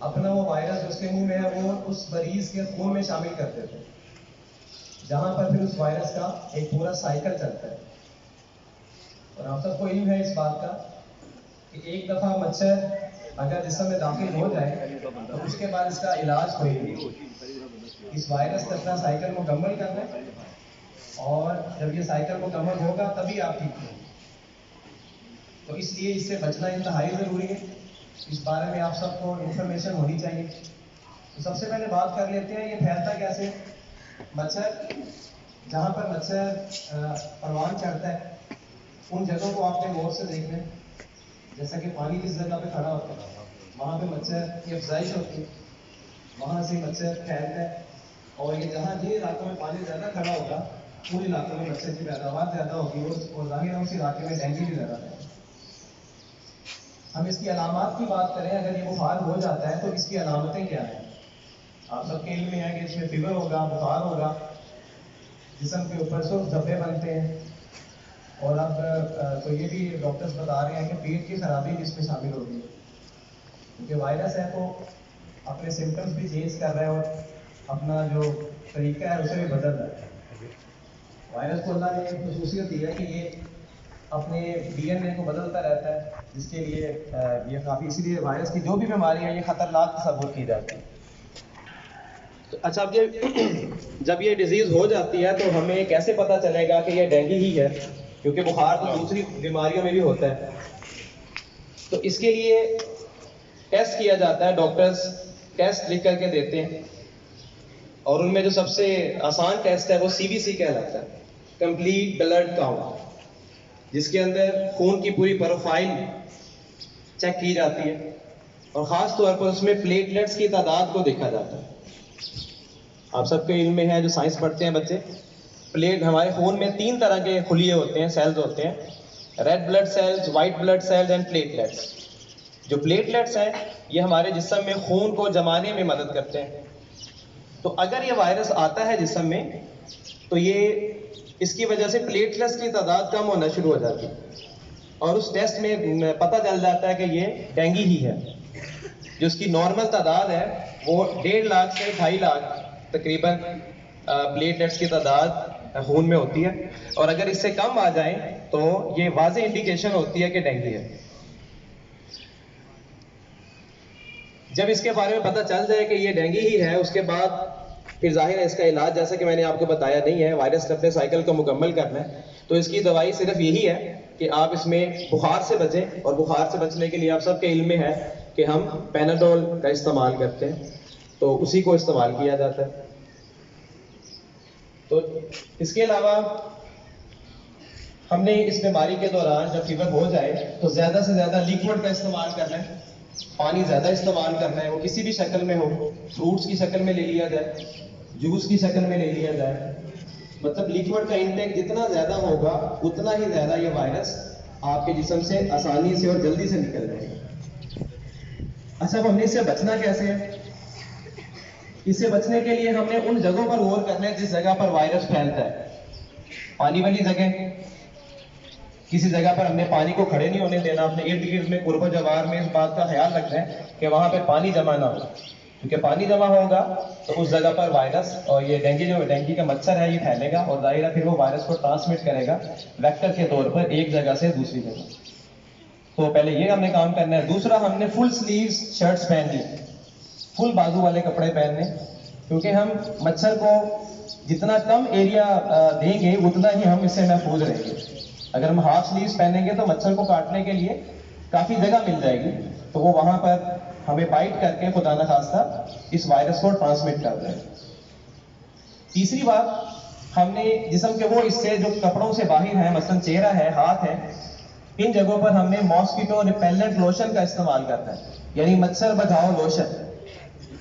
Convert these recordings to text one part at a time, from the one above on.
अपना वो वायरस जो उसके मुंह में है वो उस मरीज के खून में शामिल कर देते हैं, जहां पर फिर उस वायरस का एक पूरा साइकिल चलता है। और आप सबको इल्म है इस बात का कि एक दफा मच्छर अगर जिस्म में दाखिल हो जाए तो उसके बाद इसका इलाज कोई नहीं। इस वायरस का अपना साइकिल मुकम्मल करना है, और जब ये साइकिल मुकम्मल होगा तभी आप ठीक होंगे। तो इसलिए इससे बचना इंतहाई ज़रूरी है। इस बारे में आप सबको इंफॉर्मेशन होनी चाहिए। तो सबसे पहले बात कर लेते हैं ये फैलता कैसे। मच्छर, जहाँ पर मच्छर परवान चढ़ता है उन जगहों को आपने गौर से देखना है। जैसा कि पानी किस जगह पे खड़ा होता है वहाँ पे मच्छर की अफजाइश होती है, वहाँ से मच्छर फैलता है। और ये जहाँ जिन इलाकों में पानी ज़्यादा खड़ा होगा उन इलाकों में मच्छर की पैदावार ज़्यादा होगी और जाहिर है उस इलाके में डेंगू भी ज़्यादा है। हम इसकी अलामत की बात करें, अगर ये बुखार हो जाता है तो इसकी अलामतें क्या हैं। आप सबके इल्म में है कि इसमें फीवर होगा, बुखार होगा, जिस्म के ऊपर सुर्ख धब्बे बनते हैं, और अब तो ये भी डॉक्टर्स बता रहे हैं कि पेट की खराबी भी इसमें शामिल होगी, क्योंकि वायरस है तो अपने सिम्टम्स भी चेंज कर रहा है और अपना जो तरीका है उसे भी बदल रहा है। वायरस को अल्लाह ने एक खसूसियत दी है कि ये अपने DNA को बदलता रहता है, जिसके लिए ये काफ़ी, इसीलिए वायरस की जो भी बीमारी है ये खतरनाक तस्वुर की जाती है। तो अच्छा, अब ये जब ये डिजीज हो जाती है तो हमें कैसे पता चलेगा कि ये डेंगू ही है, क्योंकि बुखार तो दूसरी बीमारियों में भी होता है। तो इसके लिए टेस्ट किया जाता है, डॉक्टर्स टेस्ट लिख करके देते हैं, और उनमें जो सबसे आसान टेस्ट है वो CBC कहलाता है, कंप्लीट ब्लड काउंट, जिसके अंदर खून की पूरी प्रोफाइल चेक की जाती है, और ख़ास तौर पर उसमें प्लेटलेट्स की तादाद को देखा जाता है। आप सबके इल्म में है, जो साइंस पढ़ते हैं बच्चे, हमारे खून में 3 तरह के खुलिए होते हैं, सेल्स होते हैं, red blood cells, white blood cells and platelets. जो प्लेटलेट्स हैं ये हमारे जिस्म में खून को जमाने में मदद करते हैं। तो अगर ये वायरस आता है जिस्म में तो ये इसकी वजह से प्लेटलेट्स की तादाद कम होना शुरू हो जाती है, और उस टेस्ट में पता चल जाता है कि ये डेंगू ही है। जो उसकी नॉर्मल तादाद है वो 1.5 लाख से 2.5 लाख तकरीबन प्लेटलेट्स की तादाद खून में होती है, और अगर इससे कम आ जाए तो ये वाज़ेह इंडिकेशन होती है कि डेंगू है। जब इसके बारे में पता चल जाए कि ये डेंगू ही है, उसके बाद फिर जाहिर है इसका इलाज, जैसा कि मैंने आपको बताया, नहीं है, वायरस ने अपने साइकिल को मुकम्मल करना है। तो इसकी दवाई सिर्फ यही है कि आप इसमें बुखार से बचें, और बुखार से बचने के लिए आप सबके इल्म में है कि हम पैनाडोल का इस्तेमाल करते हैं, तो उसी को इस्तेमाल किया जाता है। तो इसके अलावा हमने इस बीमारी के दौरान जब फीवर हो जाए तो ज़्यादा से ज़्यादा लिक्विड का इस्तेमाल करना है, पानी ज़्यादा इस्तेमाल करना है, वो किसी भी शक्ल में हो, फ्रूट्स की शक्ल में ले लिया जाए, जूस की शक्ल में ले लिया जाए। मतलब लिक्विड का इंटेक जितना ज़्यादा होगा उतना ही ज़्यादा ये वायरस आपके जिस्म से आसानी से और जल्दी से निकल जाएगा। अच्छा, अब हमने इससे बचना कैसे है? इससे बचने के लिए हमने उन जगहों पर गौर करना है जिस जगह पर वायरस फैलता है। पानी वाली जगह, किसी जगह पर हमने पानी को खड़े नहीं होने देना, अपने इर्द गिर्द में कुर्ब जवार में इस बात का ख्याल रखना है कि वहां पर पानी जमा ना हो, क्योंकि पानी जमा होगा तो उस जगह पर वायरस और ये डेंगू का मच्छर है ये फैलेगा, और जाहिर है फिर वो वायरस को ट्रांसमिट करेगा वेक्टर के तौर पर एक जगह से दूसरी जगह। तो पहले ये हमने काम करना है। दूसरा, हमने फुल स्लीव्स शर्ट्स पहननी, फुल बाजू वाले कपड़े पहनने, क्योंकि हम मच्छर को जितना कम एरिया देंगे उतना ही हम इससे महफूज रहेंगे। अगर हम हाफ स्लीव्स पहनेंगे तो मच्छर को काटने के लिए काफ़ी जगह मिल जाएगी, तो वो वहाँ पर हमें बाइट करके खुदा न खास्ता इस वायरस को ट्रांसमिट कर रहे हैं। तीसरी बात, हमने जिस्म के वो हिस्से जो कपड़ों से बाहर हैं, मसलन चेहरा है, हाथ है, इन जगहों पर हमने मॉस्किटो रिपेलेंट लोशन का इस्तेमाल करना है, यानी मच्छर भगाओ लोशन।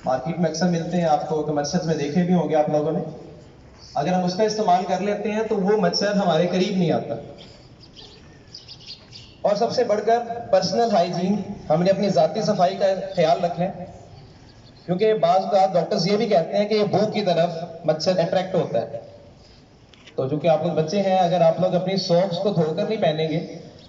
मार्केट में अक्सर मिलते हैं, आपको कमर्शियल में देखे भी होंगे आप लोगों ने। अगर हम उसका इस्तेमाल कर लेते हैं तो वो मच्छर हमारे करीब नहीं आता। और सबसे बढ़कर पर्सनल हाइजीन, हमने अपनी ज़ाती सफाई का ख्याल रखना है, क्योंकि बाज़ डॉक्टर्स ये भी कहते हैं कि ये भूख की तरफ मच्छर अट्रैक्ट होता है। तो चूंकि आप लोग बच्चे हैं, अगर आप लोग अपनी सॉक्स को धोकर नहीं पहनेंगे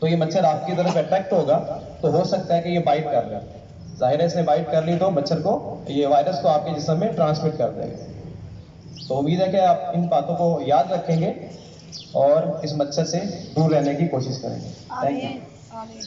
तो ये मच्छर आपकी तरफ अट्रैक्ट होगा, तो हो सकता है कि ये बाइट कर रहा है। जाहिर है इसने बाइट कर ली तो मच्छर को, ये वायरस को आपके जिस्म में ट्रांसमिट कर देगा। तो उम्मीद है कि आप इन बातों को याद रखेंगे और इस मच्छर से दूर रहने की कोशिश करेंगे। Thank you.